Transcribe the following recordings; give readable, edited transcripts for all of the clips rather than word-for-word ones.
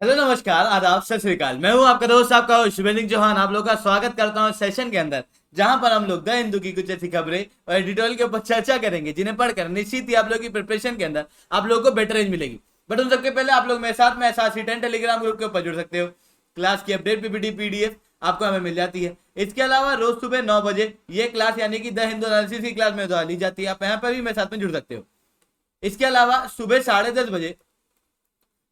Hello, नमस्कार, आदाब, सत श्रीकाल। मैं हूं आपका दोस्त, आपका होस्ट शुभेंद्र चौहान। आप लोग का स्वागत करता हूं सेशन के अंदर, जहां पर हम लोग द हिंदू की कुछ ऐसी खबरें और एडिटोरियल के ऊपर चर्चा करेंगे जिन्हें पढ़कर निश्चित ही आप लोग की प्रिपरेशन के अंदर आप लोगों को बेटर रेंज मिलेगी। बट उन सबके पहले आप लोग मेरे साथ में एसआरसी 10 टेलीग्राम ग्रुप के ऊपर जुड़ सकते हो। क्लास की अपडेट पीपीटी पीडीएफ आपको हमें मिल जाती है। इसके अलावा रोज सुबह 9 बजे ये क्लास यानी कि द हिंदू एनालिसिस की क्लास में द्वारा ली जाती है। आप यहाँ पर भी मेरे साथ में जुड़ सकते हो। इसके अलावा सुबह 10:30 बजे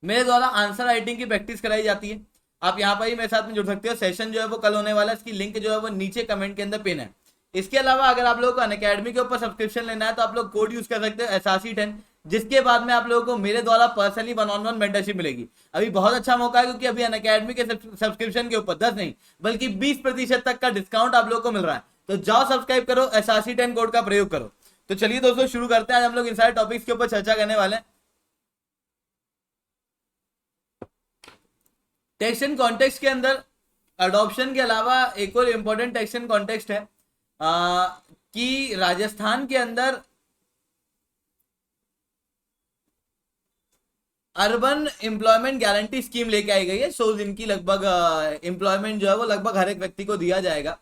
मेरे द्वारा आंसर राइटिंग की प्रैक्टिस कराई जाती है। आप यहाँ पर ही मेरे साथ में जुड़ सकते हो। सेशन जो है वो कल होने वाला है, इसकी लिंक जो है वो नीचे कमेंट के अंदर पिन है। इसके अलावा अगर आप लोगों को अनअकैडमी के ऊपर सब्सक्रिप्शन लेना है तो आप लोग कोड यूज कर सकते हो SRC10, जिसके बाद में आप लोगों को मेरे द्वारा पर्सनली 1-on-1 मेंटरशिप मिलेगी। अभी बहुत अच्छा मौका है क्योंकि अभी अनअकैडमी के सब्सक्रिप्शन के ऊपर 10 नहीं बल्कि 20% तक का डिस्काउंट आप लोगों को मिल रहा है। तो जाओ सब्सक्राइब करो, SRC10 कोड का प्रयोग करो। तो चलिए दोस्तों शुरू करते हैं। आज हम लोग इन सारे टॉपिक्स के ऊपर चर्चा करने वाले हैं। टेक्स्ट एंड कॉन्टेक्स्ट के अंदर अडॉप्शन के अलावा एक और इम्पोर्टेंट टेक्स्ट एंड कॉन्टेक्स्ट है कि राजस्थान के अंदर अर्बन एम्प्लॉयमेंट गारंटी स्कीम लेके आई गई है। सो इनकी लगभग एम्प्लॉयमेंट जो है वो लगभग हर एक व्यक्ति को दिया जाएगा।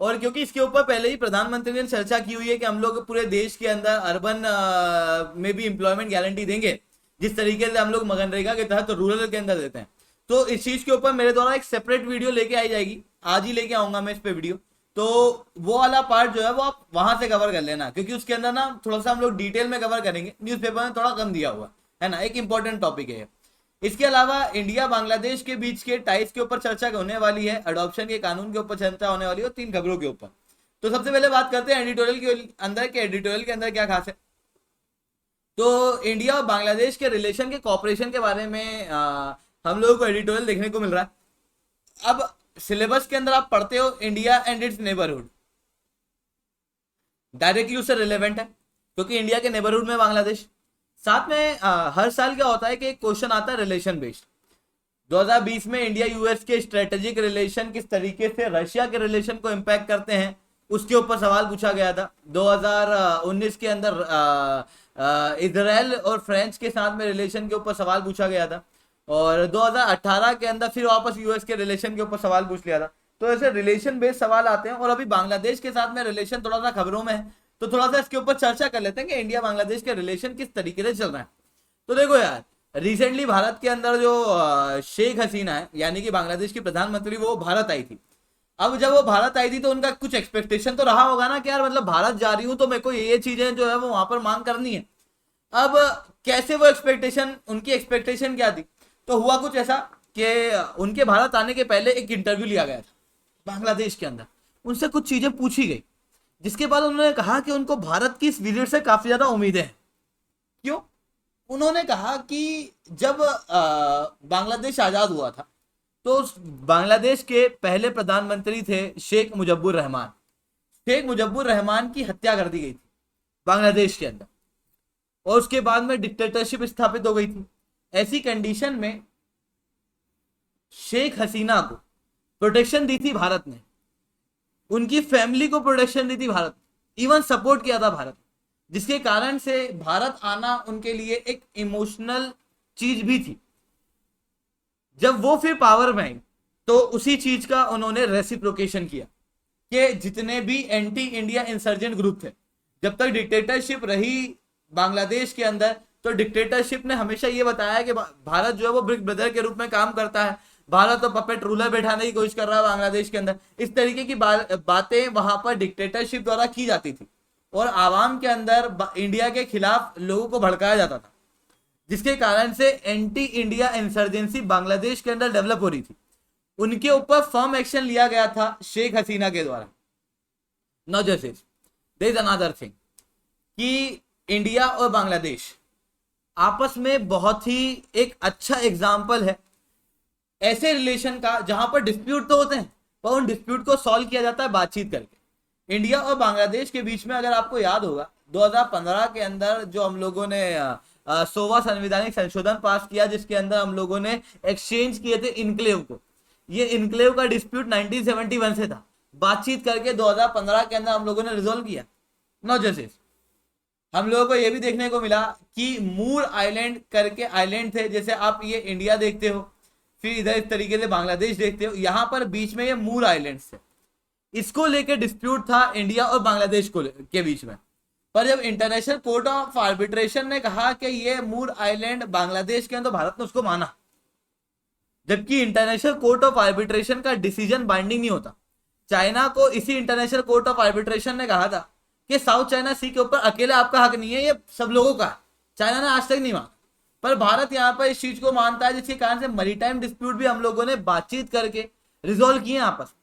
और क्योंकि इसके ऊपर पहले ही प्रधानमंत्री ने चर्चा की हुई है कि हम लोग पूरे देश के अंदर अर्बन में भी एम्प्लॉयमेंट गारंटी देंगे, जिस तरीके से हम लोग मनरेगा के तहत रूरल के अंदर देते हैं। तो इस चीज के ऊपर मेरे द्वारा एक सेपरेट वीडियो लेके आई जाएगी। आज ही लेके आऊंगा मैं इस पे वीडियो। तो वो वाला पार्ट जो है वो आप वहां से कवर कर लेना, क्योंकि उसके अंदर ना थोड़ा सा हम लोग डिटेल में कवर करेंगे। न्यूज़पेपर में थोड़ा कम दिया हुआ है ना, एक इंपॉर्टेंट टॉपिक है। इसके अलावा इंडिया बांग्लादेश के बीच के टाइज के ऊपर चर्चा होने वाली है, अडॉप्शन के कानून के ऊपर चर्चा होने वाली है, और 3 खबरों के ऊपर। तो सबसे पहले बात करते हैं एडिटोरियल के अंदर के एडिटोरियल के अंदर क्या खास है। तो इंडिया और बांग्लादेश के रिलेशन के कॉपरेशन के बारे में हम लोगों को एडिटोरियल देखने को मिल रहा है। अब सिलेबस के अंदर आप पढ़ते हो India and it's neighbourhood, directly उससे रिलेवेंट है क्योंकि इंडिया के नेबरहुड में बांग्लादेश। साथ में हर साल क्या होता है कि एक क्वेश्चन आता है रिलेशन बेस्ड। 2020 में इंडिया यूएस के स्ट्रेटेजिक रिलेशन किस तरीके से रशिया के रिलेशन को इम्पैक्ट करते हैं, उसके ऊपर सवाल पूछा गया था। 2019 के अंदर इजराइल और फ्रांस के साथ में रिलेशन के ऊपर सवाल पूछा गया था। और 2018 के अंदर फिर वापस यूएस के रिलेशन के ऊपर सवाल पूछ लिया था। तो ऐसे रिलेशन बेस्ड सवाल आते हैं। और अभी बांग्लादेश के साथ में रिलेशन थोड़ा सा खबरों में है, तो थोड़ा सा इसके ऊपर चर्चा कर लेते हैं कि इंडिया बांग्लादेश के रिलेशन किस तरीके से चल रहा है। तो देखो यार, रिसेंटली भारत के अंदर जो शेख हसीना है यानी कि बांग्लादेश की प्रधानमंत्री, वो भारत आई थी। अब जब वो भारत आई थी तो उनका कुछ एक्सपेक्टेशन तो रहा होगा ना कि यार मतलब भारत जा रही हूं तो मेरे को ये चीजें जो है वो वहां पर मांग करनी है। अब कैसे वो एक्सपेक्टेशन, उनकी एक्सपेक्टेशन क्या थी। तो हुआ कुछ ऐसा कि उनके भारत आने के पहले एक इंटरव्यू लिया गया था बांग्लादेश के अंदर। उनसे कुछ चीजें पूछी गई, जिसके बाद उन्होंने कहा कि उनको भारत की इस विजिट से काफी ज्यादा उम्मीदें हैं। क्यों? उन्होंने कहा कि जब बांग्लादेश आजाद हुआ था तो बांग्लादेश के पहले प्रधानमंत्री थे शेख मुजब्बुर रहमान। शेख मुजब्बुर रहमान की हत्या कर दी गई थी बांग्लादेश के अंदर, और उसके बाद में डिक्टेटरशिप स्थापित हो गई थी। ऐसी कंडीशन में शेख हसीना को प्रोटेक्शन दी थी भारत ने, उनकी फैमिली को प्रोटेक्शन दी थी भारत, इवन सपोर्ट किया था भारत, जिसके कारण से भारत आना उनके लिए एक इमोशनल चीज भी थी। जब वो फिर पावर में आई तो उसी चीज का उन्होंने रेसिप्रोकेशन किया कि जितने भी एंटी इंडिया इंसर्जेंट ग्रुप थे, जब तक डिक्टेटरशिप रही बांग्लादेश के अंदर, तो डिक्टेटरशिप ने हमेशा ये बताया कि भारत जो है वो बिग ब्रदर के रूप में काम करता है, भारत तो पपेट रूलर बैठाने की कोशिश कर रहा है बांग्लादेश के अंदर। इस तरीके की बातें वहां पर डिक्टेटरशिप द्वारा की जाती थी और आवाम के अंदर इंडिया के खिलाफ लोगों को भड़काया जाता था, जिसके कारण से एंटी इंडिया इंसर्जेंसी बांग्लादेश के अंदर डेवलप हो रही थी। उनके ऊपर फर्म एक्शन लिया गया था शेख हसीना के द्वारा। No justice, there is another thing कि इंडिया और बांग्लादेश आपस में बहुत ही एक अच्छा एग्जाम्पल है ऐसे रिलेशन का जहां पर डिस्प्यूट तो होते हैं पर उन डिस्प्यूट को सॉल्व किया जाता है बातचीत करके। इंडिया और बांग्लादेश के बीच में अगर आपको याद होगा 2015 के अंदर जो हम लोगों ने 100वां संवैधानिक संशोधन पास किया, जिसके अंदर हम लोगों ने एक्सचेंज किए थे इनक्लेव को। ये इनक्लेव का डिस्प्यूट 1971 से था, बातचीत करके 2015 के अंदर हम लोगों ने रिजोल्व किया। नो जस्टिस, हम लोगों को यह भी देखने को मिला कि मूर आइलैंड करके आइलैंड थे, जैसे आप ये इंडिया देखते हो, फिर इधर इस तरीके से बांग्लादेश देखते हो, यहाँ पर बीच में ये मूर आइलैंड्स है, इसको लेकर डिस्प्यूट था इंडिया और बांग्लादेश के बीच में। पर जब इंटरनेशनल कोर्ट ऑफ आर्बिट्रेशन ने कहा कि ये मूर आइलैंड बांग्लादेश के हैं, तो भारत ने उसको माना, जबकि इंटरनेशनल कोर्ट ऑफ आर्बिट्रेशन का डिसीजन बाइंडिंग नहीं होता। चाइना को इसी इंटरनेशनल कोर्ट ऑफ आर्बिट्रेशन ने कहा था कि साउथ चाइना सी के ऊपर अकेले आपका हक नहीं है, ये सब लोगों का है। चाइना ने आज तक नहीं माना, पर भारत यहाँ पर इस चीज को मानता है, जिसके कारण से मैरीटाइम डिस्प्यूट भी हम लोगों ने बातचीत करके रिजोल्व किए आपस।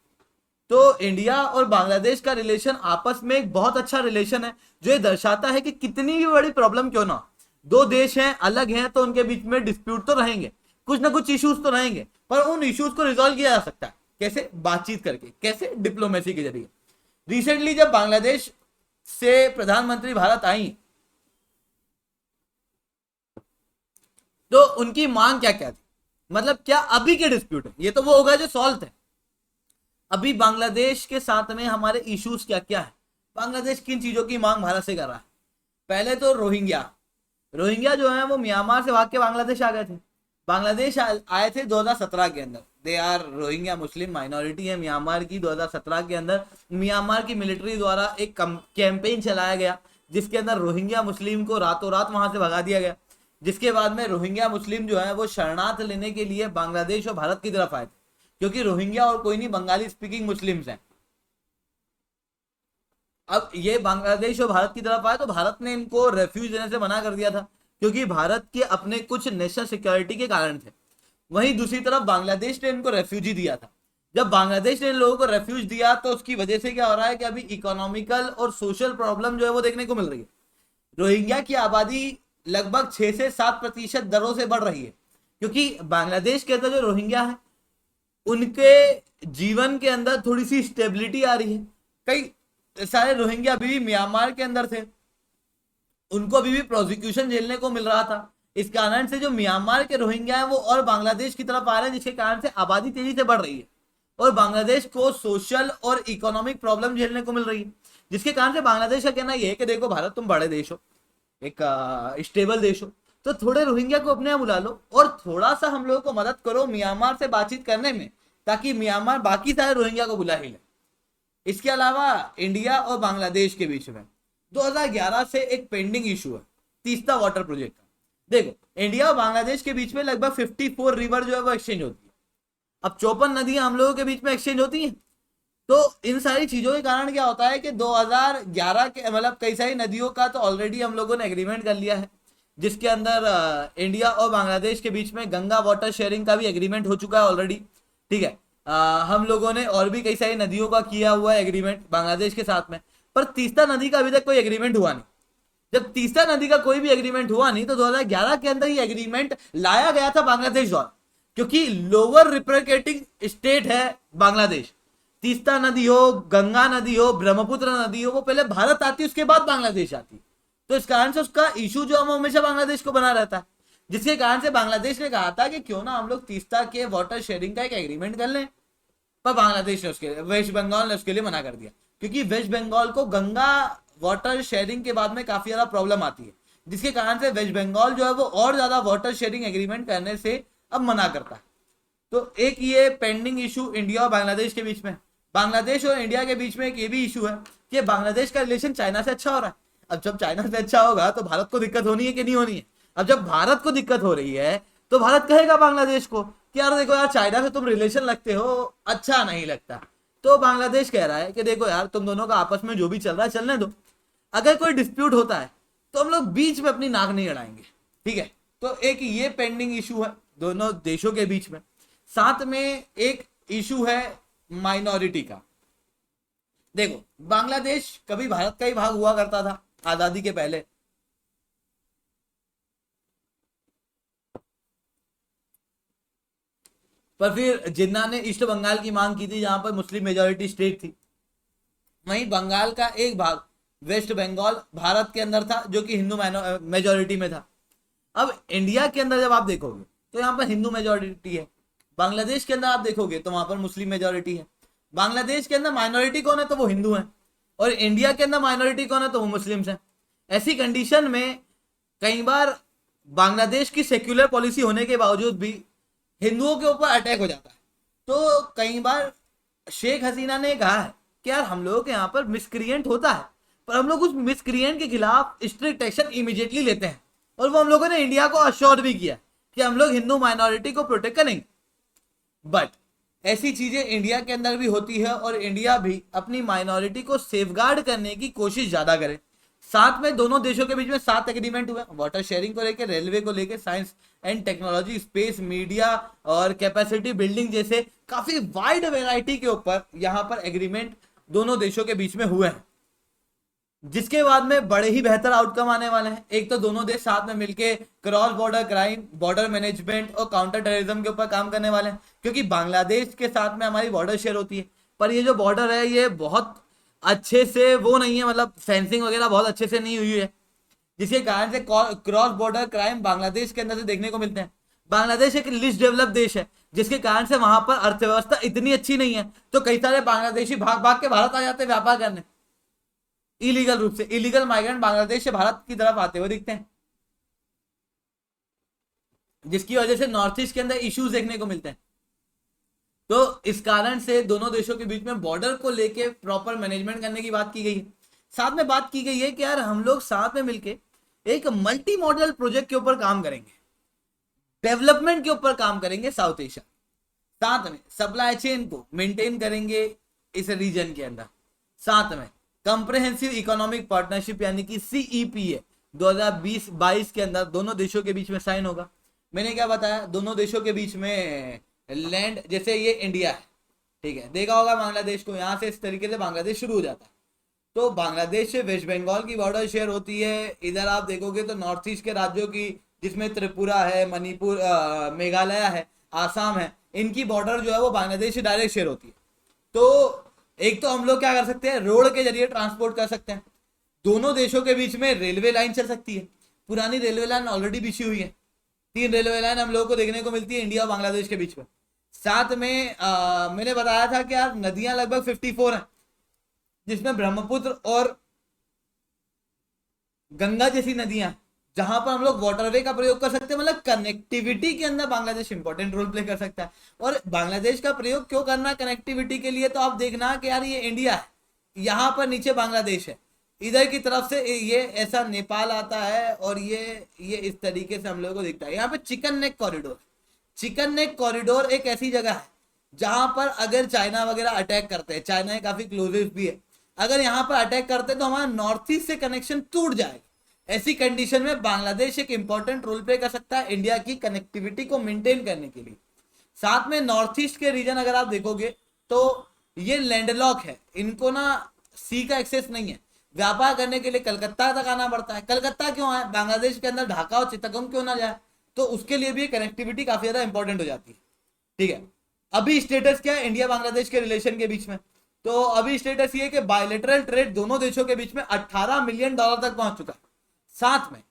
तो इंडिया और बांग्लादेश का रिलेशन आपस में एक बहुत अच्छा रिलेशन है, जो ये दर्शाता है कि कितनी भी बड़ी प्रॉब्लम क्यों ना, दो देश हैं, अलग हैं, तो उनके बीच में डिस्प्यूट तो रहेंगे, कुछ ना कुछ इश्यूज तो रहेंगे, पर उन इश्यूज को रिजॉल्व किया जा सकता है। कैसे? बातचीत करके, कैसे? डिप्लोमेसी के जरिए। रिसेंटली जब बांग्लादेश से प्रधानमंत्री भारत आई, तो उनकी मांग क्या क्या थी, मतलब क्या अभी के डिस्प्यूट है, ये तो वो होगा जो सॉल्व थे। अभी बांग्लादेश के साथ में हमारे इश्यूज क्या क्या है, बांग्लादेश किन चीजों की मांग भारत से कर रहा है। पहले तो रोहिंग्या जो है वो म्यांमार से भाग के बांग्लादेश आ गए थे। बांग्लादेश आए थे 2017 के अंदर। They are Rohingya Muslim minority है म्यांमार की। 2017 के अंदर म्यांमार की मिलिट्री द्वारा एक कैंपेन चलाया गया, जिसके अंदर रोहिंग्या मुस्लिम को रातों रात वहां से भगा दिया गया, जिसके बाद में रोहिंग्या मुस्लिम जो है वो शरणार्थ लेने के लिए बांग्लादेश और भारत की तरफ आए थे, क्योंकि रोहिंग्या और कोई नहीं, बंगाली स्पीकिंग मुस्लिम्स हैं। अब ये बांग्लादेश और भारत की तरफ आए, तो भारत ने इनको रेफ्यूज देने से मना कर दिया था, क्योंकि भारत के अपने कुछ नेशनल सिक्योरिटी के कारण थे। वहीं दूसरी तरफ बांग्लादेश ने इनको रेफ्यूजी दिया था। जब बांग्लादेश ने इन लोगों को रेफ्यूज दिया, तो उसकी वजह से क्या हो रहा है कि अभी इकोनॉमिकल और सोशल प्रॉब्लम जो है वो देखने को मिल रही है। रोहिंग्या की आबादी लगभग 6 से 7% दरों से बढ़ रही है, क्योंकि बांग्लादेश के अंदर जो रोहिंग्या है उनके जीवन के अंदर थोड़ी सी स्टेबिलिटी आ रही है। कई सारे रोहिंग्या अभी भी म्यांमार के अंदर थे, उनको अभी भी प्रोसिक्यूशन झेलने को मिल रहा था। इस कारण से जो म्यांमार के रोहिंग्या हैं वो और बांग्लादेश की तरफ आ रहे हैं, जिसके कारण से आबादी तेजी से बढ़ रही है और बांग्लादेश को सोशल और इकोनॉमिक प्रॉब्लम झेलने को मिल रही है, जिसके कारण से बांग्लादेश का कहना यह है कि देखो भारत तुम बड़े देश हो, एक स्टेबल देश हो, तो थोड़े रोहिंग्या को अपने यहाँ बुला लो और थोड़ा सा हम लोगों को मदद करो म्यांमार से बातचीत करने में, ताकि म्यांमार बाकी सारे रोहिंग्या को बुला ही ले। इसके अलावा इंडिया और बांग्लादेश के बीच में 2011 से एक पेंडिंग इशू है तीस्ता वाटर प्रोजेक्ट का। देखो इंडिया और बांग्लादेश के बीच में लगभग 54 रिवर जो है वो एक्सचेंज होती है। अब 54 नदियां हम लोगों के बीच में एक्सचेंज होती हैं, तो इन सारी चीजों के कारण क्या होता है कि 2011 के मतलब कई सारी नदियों का तो ऑलरेडी हम लोगों ने एग्रीमेंट कर लिया है, जिसके अंदर इंडिया और बांग्लादेश के बीच में गंगा वाटर शेयरिंग का भी एग्रीमेंट हो चुका है ऑलरेडी। ठीक है, हम लोगों ने और भी कई सारी नदियों का किया हुआ है एग्रीमेंट बांग्लादेश के साथ में, पर तीस्ता नदी का अभी तक कोई एग्रीमेंट हुआ नहीं। जब तीस्ता नदी का कोई भी एग्रीमेंट हुआ नहीं, तो 2011 के अंदर ये एग्रीमेंट लाया गया था बांग्लादेश द्वारा, क्योंकि लोअर रिप्रेजेंटेटिंग स्टेट है बांग्लादेश। तीस्ता नदी हो, गंगा नदी हो, ब्रह्मपुत्र नदी हो, वो पहले भारत आती है, उसके बाद बांग्लादेश आती है। तो इस कारण से उसका इशू जो है वो हमेशा बांग्लादेश को बना रहता है, जिसके कारण से बांग्लादेश ने कहा था कि क्यों ना हम लोग तीस्ता के वाटर शेयरिंग का एक एग्रीमेंट कर लें, पर बांग्लादेश ने उसके वेस्ट बंगाल ने उसके लिए मना कर दिया, क्योंकि वेस्ट बंगाल को गंगा वाटर शेयरिंग के बाद में काफी ज्यादा प्रॉब्लम आती है, जिसके कारण से वेस्ट बंगाल जो है वो और ज्यादा वाटर शेयरिंग एग्रीमेंट करने से अब मना करता है। तो एक ये पेंडिंग इशू इंडिया और बांग्लादेश के बीच में। बांग्लादेश और इंडिया के बीच में एक ये भी इशू है कि बांग्लादेश का रिलेशन चाइना से अच्छा हो रहा है। अब जब चाइना से अच्छा होगा तो भारत को दिक्कत होनी है कि नहीं होनी है। अब जब भारत को दिक्कत हो रही है तो भारत कहेगा बांग्लादेश को कि यार देखो यार, चाइना से तुम रिलेशन रखते हो, अच्छा नहीं लगता। तो बांग्लादेश कह रहा है कि देखो यार, तुम दोनों का आपस में जो भी चल रहा है चलने दो, अगर कोई डिस्प्यूट होता है तो हम लोग बीच में अपनी नाक नहीं अड़ाएंगे। ठीक है, तो एक ये पेंडिंग इशू है दोनों देशों के बीच में। साथ में एक इशू है माइनॉरिटी का। देखो बांग्लादेश कभी भारत का ही भाग हुआ करता था आजादी के पहले, पर फिर जिन्ना ने ईस्ट बंगाल की मांग की थी, जहां पर मुस्लिम मेजोरिटी स्टेट थी। वहीं बंगाल का एक भाग वेस्ट बंगाल भारत के अंदर था, जो कि हिंदू मेजोरिटी में था। अब इंडिया के अंदर जब आप देखोगे तो यहाँ पर हिंदू मेजोरिटी है, बांग्लादेश के अंदर आप देखोगे तो वहां पर मुस्लिम मेजोरिटी है। बांग्लादेश के अंदर माइनॉरिटी कौन है, तो वो हिंदू हैं, और इंडिया के अंदर माइनॉरिटी कौन है, तो वो मुस्लिम्स हैं। ऐसी कंडीशन में कई बार बांग्लादेश की सेक्युलर पॉलिसी होने के बावजूद भी हिंदुओं के ऊपर अटैक हो जाता है। तो कई बार शेख हसीना ने कहा है कि यार हम लोगों के यहाँ पर मिसक्रिएंट होता है, पर हम लोग उस मिसक्रिएंट के खिलाफ स्ट्रिक्ट एक्शन इमीडिएटली लेते हैं। और वो हम लोगों ने इंडिया को अश्योर भी किया कि हम लोग हिंदू माइनॉरिटी को प्रोटेक्ट करेंगे। बट ऐसी चीजें इंडिया के अंदर भी होती है और इंडिया भी अपनी माइनॉरिटी को सेफगार्ड करने की कोशिश ज्यादा करे। साथ में दोनों देशों के बीच में 7 एग्रीमेंट हुए, वाटर शेयरिंग को लेकर, रेलवे को लेकर, science and technology, space, media और कैपेसिटी बिल्डिंग जैसे काफी वाइड वैरायटी के ऊपर यहाँ पर एग्रीमेंट दोनों देशों के बीच में हुए हैं, जिसके बाद में बड़े ही बेहतर आउटकम आने वाले हैं। एक तो दोनों देश साथ में मिलके cross border crime, border management और काउंटर टेररिज्म के ऊपर काम करने वाले हैं, क्योंकि बांग्लादेश के साथ में हमारी बॉर्डर शेयर होती है। पर ये जो बॉर्डर है ये बहुत अच्छे से वो नहीं है, मतलब फेंसिंग वगैरह बहुत अच्छे से नहीं हुई है, जिसके कारण से क्रॉस बॉर्डर क्राइम बांग्लादेश के अंदर से देखने को मिलते हैं। बांग्लादेश एक लिस्ट डेवलप देश है, जिसके कारण से वहां पर अर्थव्यवस्था इतनी अच्छी नहीं है, तो कई सारे बांग्लादेशी भाग भाग के भारत आ जाते हैं व्यापार करने। इलीगल रूप से इलीगल माइग्रेंट बांग्लादेश से भारत की तरफ आते हुए दिखते हैं, जिसकी वजह से नॉर्थ ईस्ट के अंदर इश्यूज देखने को मिलते हैं। तो इस कारण से दोनों देशों के बीच में बॉर्डर को लेके प्रॉपर मैनेजमेंट करने की बात की गई है। साथ में बात की गई है कि यार हम लोग साथ में मिलके एक मल्टी मॉडल प्रोजेक्ट के ऊपर काम करेंगे, डेवलपमेंट के ऊपर काम करेंगे साउथ एशिया। साथ में सप्लाई चेन को मेंटेन करेंगे इस रीजन के अंदर। साथ में कंप्रिहेंसिव इकोनॉमिक पार्टनरशिप यानी कि सीईपीए 2020-22 के अंदर दोनों देशों के बीच में साइन होगा। मैंने क्या बताया, दोनों देशों के बीच में लैंड, जैसे ये इंडिया है, ठीक है, देखा होगा बांग्लादेश को, यहाँ से इस तरीके से बांग्लादेश शुरू हो जाता है। तो बांग्लादेश से वेस्ट बंगाल की बॉर्डर शेयर होती है। इधर आप देखोगे तो नॉर्थ ईस्ट के राज्यों की, जिसमें त्रिपुरा है, मणिपुर, मेघालय है, आसाम है, इनकी बॉर्डर जो है वो बांग्लादेश से डायरेक्ट शेयर होती है। तो एक तो हम लोग क्या कर सकते हैं, रोड के जरिए ट्रांसपोर्ट कर सकते हैं। दोनों देशों के बीच में रेलवे लाइन चल सकती है, पुरानी रेलवे लाइन ऑलरेडी बिछी हुई है। 3 रेलवे लाइन हम लोगों को देखने को मिलती है इंडिया और बांग्लादेश के बीच में। साथ में मैंने बताया था कि यार नदियां लगभग 54 हैं, जिसमें ब्रह्मपुत्र और गंगा जैसी नदियां, जहां पर हम लोग वाटरवे का प्रयोग कर सकते हैं। मतलब कनेक्टिविटी के अंदर बांग्लादेश इंपॉर्टेंट रोल प्ले कर सकता है। और बांग्लादेश का प्रयोग क्यों करना कनेक्टिविटी के लिए, तो आप देखना कि यार ये इंडिया है, यहाँ पर नीचे बांग्लादेश है, इधर की तरफ से ये ऐसा नेपाल आता है, और ये इस तरीके से हम लोगों को दिखता है। यहाँ पे chicken neck corridor, chicken neck corridor एक ऐसी जगह है जहां पर अगर चाइना वगैरह अटैक करते हैं, चाइना काफी क्लोजेस्ट भी है, अगर यहाँ पर अटैक करते हैं तो हमारा नॉर्थ ईस्ट से कनेक्शन टूट जाएगा। ऐसी कंडीशन में बांग्लादेश एक इंपॉर्टेंट रोल प्ले कर सकता है इंडिया की कनेक्टिविटी को मेंटेन करने के लिए। साथ में नॉर्थ ईस्ट के रीजन अगर आप देखोगे तो ये लैंडलॉक है, इनको ना सी का एक्सेस नहीं है, व्यापार करने के लिए कलकत्ता तक आना पड़ता है। कलकत्ता क्यों है, बांग्लादेश के अंदर ढाका और चित्तगोंग क्यों ना जाए, तो उसके लिए भी कनेक्टिविटी काफी ज्यादा इंपॉर्टेंट हो जाती है। ठीक है, अभी स्टेटस क्या है इंडिया बांग्लादेश के रिलेशन के बीच में, तो अभी स्टेटस ये कि बायलेटरल ट्रेड दोनों देशों के बीच में $18 मिलियन तक पहुंच चुका है। साथ में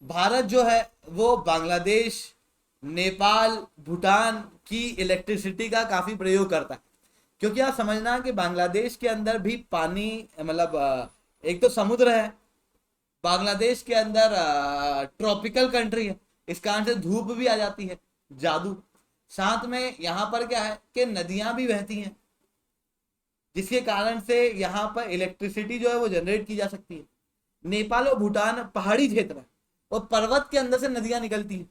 भारत जो है वो बांग्लादेश, नेपाल, भूटान की इलेक्ट्रिसिटी का काफी प्रयोग करता है, क्योंकि आप समझना कि बांग्लादेश के अंदर भी पानी, मतलब एक तो समुद्र है, बांग्लादेश के अंदर ट्रॉपिकल कंट्री है, इस कारण से धूप भी आ जाती है, जादू। साथ में यहाँ पर क्या है कि नदियां भी बहती हैं, जिसके कारण से यहाँ पर इलेक्ट्रिसिटी जो है वो जनरेट की जा सकती है। नेपाल और भूटान पहाड़ी क्षेत्र है और पर्वत के अंदर से नदियां निकलती हैं।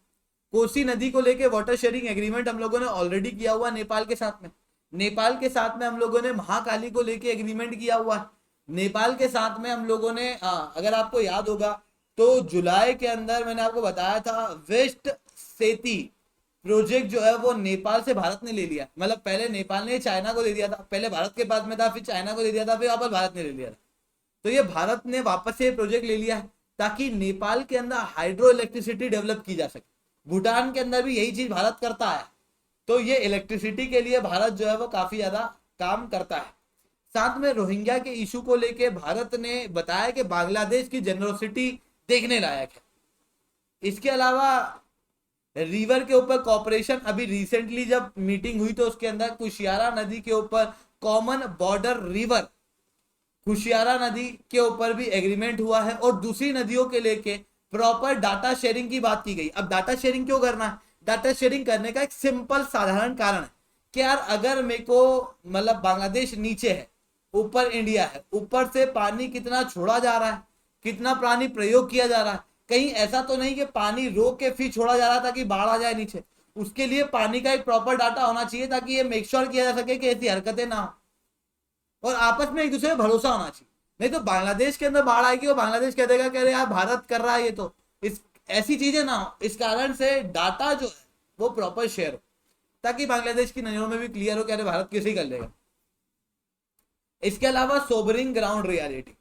कोसी नदी को लेके वाटर शेयरिंग एग्रीमेंट हम लोगों ने ऑलरेडी किया हुआ नेपाल के साथ में। नेपाल के साथ में हम लोगों ने महाकाली को लेके एग्रीमेंट किया हुआ है। नेपाल के साथ में हम लोगों ने अगर आपको याद होगा तो जुलाई के अंदर मैंने आपको बताया था वेस्ट सेती प्रोजेक्ट जो है वो नेपाल से भारत ने ले लिया। मतलब पहले नेपाल ने चाइना को दे दिया था, पहले भारत के पास में था, फिर चाइना को दे दिया था, फिर वापस भारत ने ले लिया था। तो ये भारत ने वापस से प्रोजेक्ट ले लिया है ताकि नेपाल के अंदर हाइड्रो इलेक्ट्रिसिटी डेवलप की जा सके। भूटान के अंदर भी यही चीज भारत करता है, तो ये इलेक्ट्रिसिटी के लिए भारत जो है वो काफी ज्यादा काम करता है। साथ में रोहिंग्या के इशू को लेके भारत ने बताया कि बांग्लादेश की जेनरोसिटी देखने लायक है। इसके अलावा रिवर के ऊपर कॉपरेशन, अभी रिसेंटली जब मीटिंग हुई तो उसके अंदर कुशियारा नदी के ऊपर कॉमन बॉर्डर रिवर कुशियारा नदी के ऊपर भी एग्रीमेंट हुआ है, और दूसरी नदियों के लेके प्रॉपर डाटा शेयरिंग की बात की गई। अब डाटा शेयरिंग क्यों करना है, डाटा शेयरिंग करने का एक सिंपल साधारण कारण है कि यार अगर मेरे को मतलब बांग्लादेश नीचे है, ऊपर इंडिया है, ऊपर से पानी कितना छोड़ा जा रहा है, कितना पानी प्रयोग किया जा रहा है, कहीं ऐसा तो नहीं कि पानी रोक के फिर छोड़ा जा रहा था कि बाढ़ आ जाए नीचे। उसके लिए पानी का एक प्रॉपर डाटा होना चाहिए ताकि ये मेक श्योर किया जा सके कि ऐसी हरकतें ना हो और आपस में एक दूसरे में भरोसा होना चाहिए। नहीं तो बांग्लादेश के अंदर बाढ़ आएगी और बांग्लादेश कह देगा कि अरे यार भारत कर रहा है ये, तो इस ऐसी चीजें ना हो। इस कारण से डाटा जो है वो प्रॉपर शेयर हो ताकि बांग्लादेश की नजरों में भी क्लियर हो कि अरे भारत किसी कर लेगा। इसके अलावा सोबरिंग ग्राउंड रियलिटी,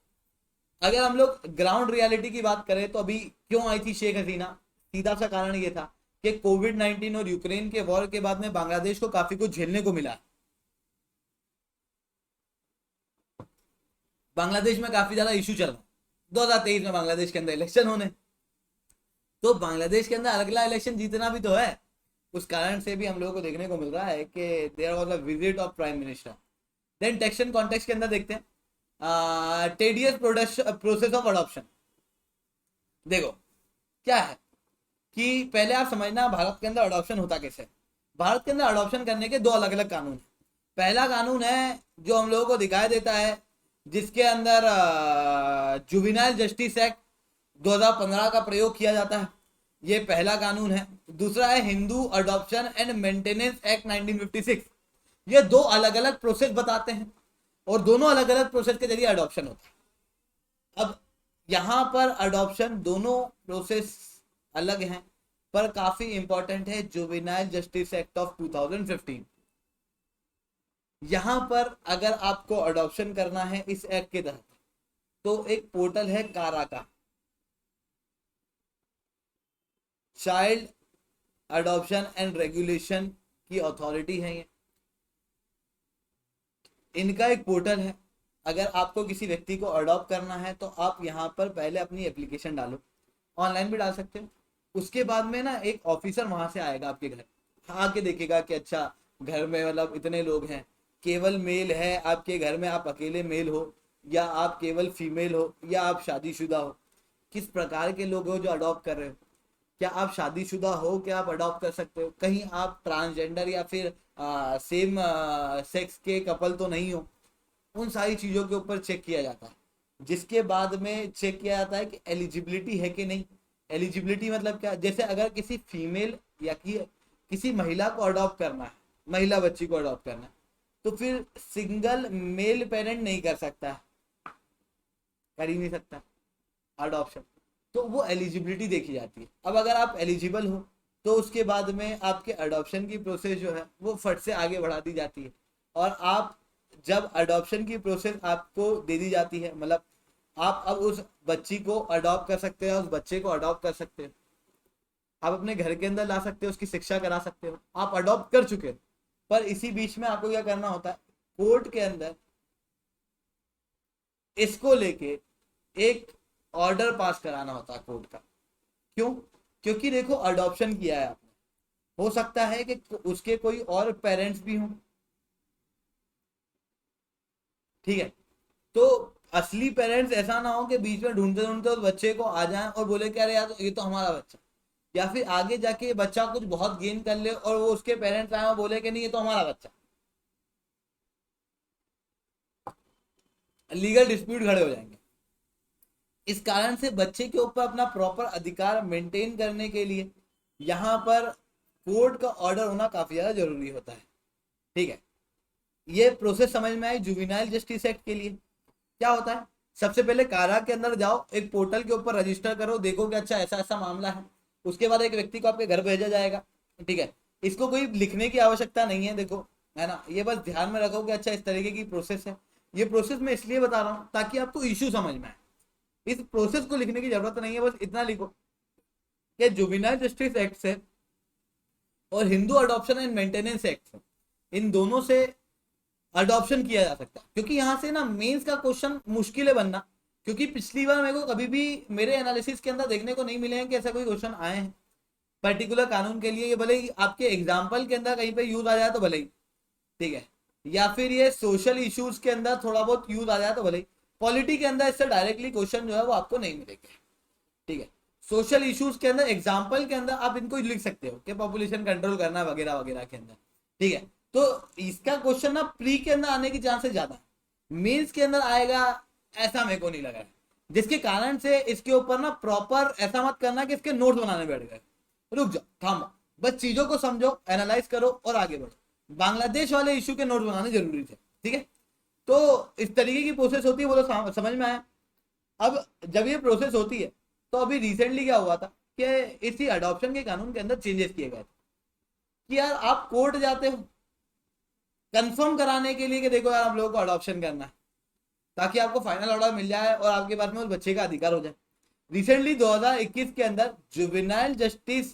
अगर हम लोग ग्राउंड रियलिटी की बात करें तो अभी क्यों आई थी शेख हसीना, सीधा सा कारण ये था कि कोविड-19 और यूक्रेन के वॉर के बाद में बांग्लादेश को काफी कुछ झेलने को मिला। बांग्लादेश में काफी ज्यादा इशू चल रहा, 2023 में बांग्लादेश के अंदर इलेक्शन होने, तो बांग्लादेश के अंदर अगला इलेक्शन जीतना भी तो है। उस कारण से भी हम लोगों को देखने को मिल रहा है कि there was a visit of prime minister. Then टेक्शन कॉन्टेक्स्ट के अंदर देखते हैं टेडियस प्रोसेस ऑफ अडॉप्शन। देखो क्या है कि पहले आप समझना भारत के अंदर अडॉप्शन होता कैसे। भारत के अंदर अडॉप्शन करने के दो अलग अलग कानून है। पहला कानून है जो हम लोगों को दिखाई देता है जिसके अंदर जुवेनाइल जस्टिस एक्ट 2015 का प्रयोग किया जाता है, ये पहला कानून है। दूसरा है Hindu adoption and maintenance act 1956। ये दो अलग अलग प्रोसेस बताते हैं और दोनों अलग अलग प्रोसेस के जरिए अडॉप्शन होता है। अब यहां पर अडॉप्शन दोनों प्रोसेस अलग हैं पर काफी इंपॉर्टेंट है जुवेनाइल जस्टिस एक्ट ऑफ 2015। यहां पर अगर आपको अडॉप्शन करना है इस एक्ट के तहत तो एक पोर्टल है कारा का, चाइल्ड अडॉप्शन एंड रेगुलेशन की अथॉरिटी है ये, इनका एक पोर्टल है। अगर आपको किसी व्यक्ति को अडॉप्ट करना है तो आप यहाँ पर पहले अपनी एप्लीकेशन डालो, ऑनलाइन भी डाल सकते हो। उसके बाद में ना एक ऑफिसर वहां से आएगा आपके घर, आके देखेगा कि अच्छा घर में मतलब इतने लोग हैं, केवल मेल है आपके घर में, आप अकेले मेल हो या आप केवल फीमेल हो या आप शादीशुदा हो, किस प्रकार के लोग हो जो अडॉप्ट कर रहे हो, क्या आप शादीशुदा हो, क्या आप अडॉप्ट कर सकते हो, कहीं आप ट्रांसजेंडर या फिर सेम सेक्स के कपल तो नहीं हो। उन सारी चीज़ों के ऊपर चेक किया जाता है, जिसके बाद में चेक किया जाता है कि एलिजिबिलिटी है कि नहीं। एलिजिबिलिटी मतलब क्या, जैसे अगर किसी फीमेल या किसी महिला को अडॉप्ट करना है, महिला बच्ची को अडॉप्ट करना है, तो फिर सिंगल मेल पेरेंट नहीं कर सकता, कर ही नहीं सकता अडॉप्शन, तो वो एलिजिबिलिटी देखी जाती है। अब अगर आप एलिजिबल हो तो उसके बाद में आपके अडॉप्शन की प्रोसेस जो है वो फट से आगे बढ़ा दी जाती है और आप जब अडॉप्शन की प्रोसेस आपको दे दी जाती है, मतलब आप अब उस बच्ची को अडॉप्ट कर सकते हो, उस बच्चे को अडॉप्ट कर सकते हो, आप अपने घर के अंदर ला सकते हो, उसकी शिक्षा करा सकते हो, आप अडॉप्ट कर चुके हो। पर इसी बीच में आपको क्या करना होता है, कोर्ट के अंदर इसको लेके एक ऑर्डर पास कराना होता है कोर्ट का। क्यों? क्योंकि देखो अडॉप्शन किया है आपने, हो सकता है कि उसके कोई और पेरेंट्स भी हों, ठीक है, तो असली पेरेंट्स ऐसा ना हो कि बीच में ढूंढते ढूंढते उस बच्चे को आ जाएं और बोले कि अरे यार ये तो हमारा बच्चा, या फिर आगे जाके ये बच्चा कुछ बहुत गेन कर ले और वो उसके पेरेंट्स आए और बोले कि नहीं ये तो हमारा बच्चा, लीगल डिस्प्यूट खड़े हो जाएंगे। इस कारण से बच्चे के ऊपर अपना प्रॉपर अधिकार मेंटेन करने के लिए यहाँ पर कोर्ट का ऑर्डर होना काफी ज्यादा जरूरी होता है, ठीक है। ये प्रोसेस समझ में आई जुवेनाइल जस्टिस एक्ट के लिए। क्या होता है, सबसे पहले कारा के अंदर जाओ, एक पोर्टल के ऊपर रजिस्टर करो, देखो कि अच्छा ऐसा ऐसा मामला है। उसके बाद एक व्यक्ति को आपके घर भेजा जाएगा, ठीक है। इसको कोई लिखने की आवश्यकता नहीं है, देखो है ना, ये बस ध्यान में रखो कि अच्छा इस तरीके की प्रोसेस है। ये प्रोसेस मैं इसलिए बता रहा हूँ ताकि आपको इश्यू समझ में आए। इस प्रोसेस को लिखने की जरूरत नहीं है, बस इतना लिखो कि जुवेनाइल जस्टिस एक्ट से और Hindu adoption and maintenance act से, इन दोनों से अडॉप्शन किया जा सकता है। क्योंकि यहाँ से ना मेंस का क्वेश्चन मुश्किल है बनना, क्योंकि पिछली बार मेरे को कभी भी मेरे एनालिसिस के अंदर देखने को नहीं मिले हैं कि ऐसा कोई क्वेश्चन आए हैं पर्टिकुलर कानून के लिए। ये भले ही आपके एग्जाम्पल के अंदर कहीं पे यूज आ जाए तो भले ही, ठीक है, या फिर ये सोशल इश्यूज के अंदर थोड़ा बहुत यूज आ जाए तो भले ही, पॉलिटी के अंदर इससे डायरेक्टली क्वेश्चन जो है वो आपको नहीं मिलेंगे, ठीक है। सोशल इश्यूज के अंदर एग्जाम्पल के अंदर आप इनको लिख सकते हो कि पॉपुलेशन कंट्रोल करना वगैरह वगैरह के अंदर, ठीक है। तो इसका क्वेश्चन ना प्री के अंदर आने की चांसेस ज्यादा, मेंस के अंदर आएगा ऐसा मेरे को नहीं लगा है, जिसके कारण से इसके ऊपर ना प्रॉपर ऐसा मत करना कि इसके नोट्स बनाने बैठ गए। रुक जाओ, थामो, बस चीजों को समझो, एनालाइज करो और आगे बढ़ो। बांग्लादेश वाले इशू के नोट्स बनाने जरूरी थे, ठीक है। तो इस तरीके की प्रोसेस होती है, वो तो समझ में आया। अब जब ये प्रोसेस होती है तो अभी रिसेंटली क्या हुआ था कि इसी अडॉप्शन के कानून के अंदर चेंजेस किए गए थे कि यार आप कोर्ट जाते हो कंफर्म कराने के लिए कि देखो यार आप लोगों को अडॉप्शन करना है, ताकि आपको फाइनल ऑर्डर मिल जाए और आपके पास में उस बच्चे का अधिकार हो जाए। रिसेंटली 2021 के अंदर जुवेनाइल जस्टिस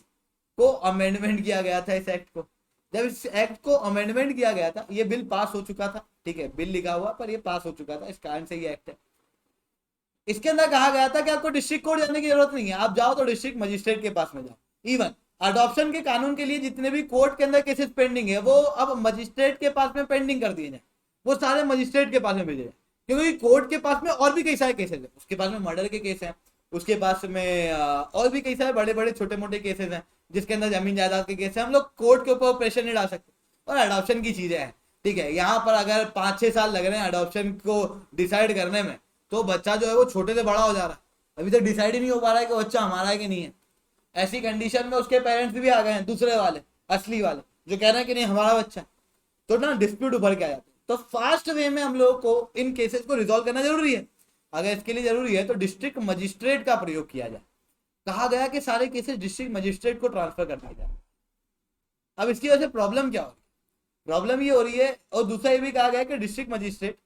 को अमेंडमेंट किया गया था इस एक्ट को। जब इस एक्ट को अमेंडमेंट किया गया था, ये बिल पास हो चुका था, ठीक है, बिल लिखा हुआ पर ये पास हो चुका था, इस कारण से ये एक्ट है। इसके अंदर कहा गया था कि आपको डिस्ट्रिक्ट कोर्ट जाने की जरूरत नहीं है, आप जाओ तो डिस्ट्रिक्ट मजिस्ट्रेट के पास में जाओ। इवन अडॉप्शन के कानून के लिए जितने भी कोर्ट के अंदर केसेस पेंडिंग है वो अब मजिस्ट्रेट के पास में पेंडिंग कर दिए जाए, वो सारे मजिस्ट्रेट के पास में भेजे जाए। क्योंकि कोर्ट के पास में और भी कई सारे केसेस है, उसके पास में मर्डर के केस हैं, उसके पास में और भी कई सारे बड़े बड़े छोटे मोटे केसेस हैं जिसके अंदर जमीन जायदाद के केस है। हम लोग कोर्ट के ऊपर प्रेशर नहीं डाल सकते। और अडॉप्शन की चीजें हैं, ठीक है, यहाँ पर अगर 5-6 साल लग रहे हैं अडॉप्शन को डिसाइड करने में, तो बच्चा जो है वो छोटे से बड़ा हो जा रहा है, अभी तक डिसाइड ही नहीं हो पा रहा है कि बच्चा हमारा है कि नहीं है। ऐसी कंडीशन में उसके पेरेंट्स भी आ गए हैं, दूसरे वाले असली वाले जो कह रहे हैं कि नहीं हमारा बच्चा है, तो ना डिस्प्यूट उभर के आ जाते हैं। तो फास्ट वे में हम लोगों को इन केसेस को रिजॉल्व करना जरूरी है। अगर इसके लिए जरूरी है तो डिस्ट्रिक्ट मजिस्ट्रेट का प्रयोग किया जाए। कहा गया कि सारे केसेस डिस्ट्रिक्ट मजिस्ट्रेट को ट्रांसफर कर दिया जाए। अब इसकी वजह से प्रॉब्लम क्या हो रही है? प्रॉब्लम ये हो रही है, और दूसरा ये भी कहा गया कि डिस्ट्रिक्ट मजिस्ट्रेट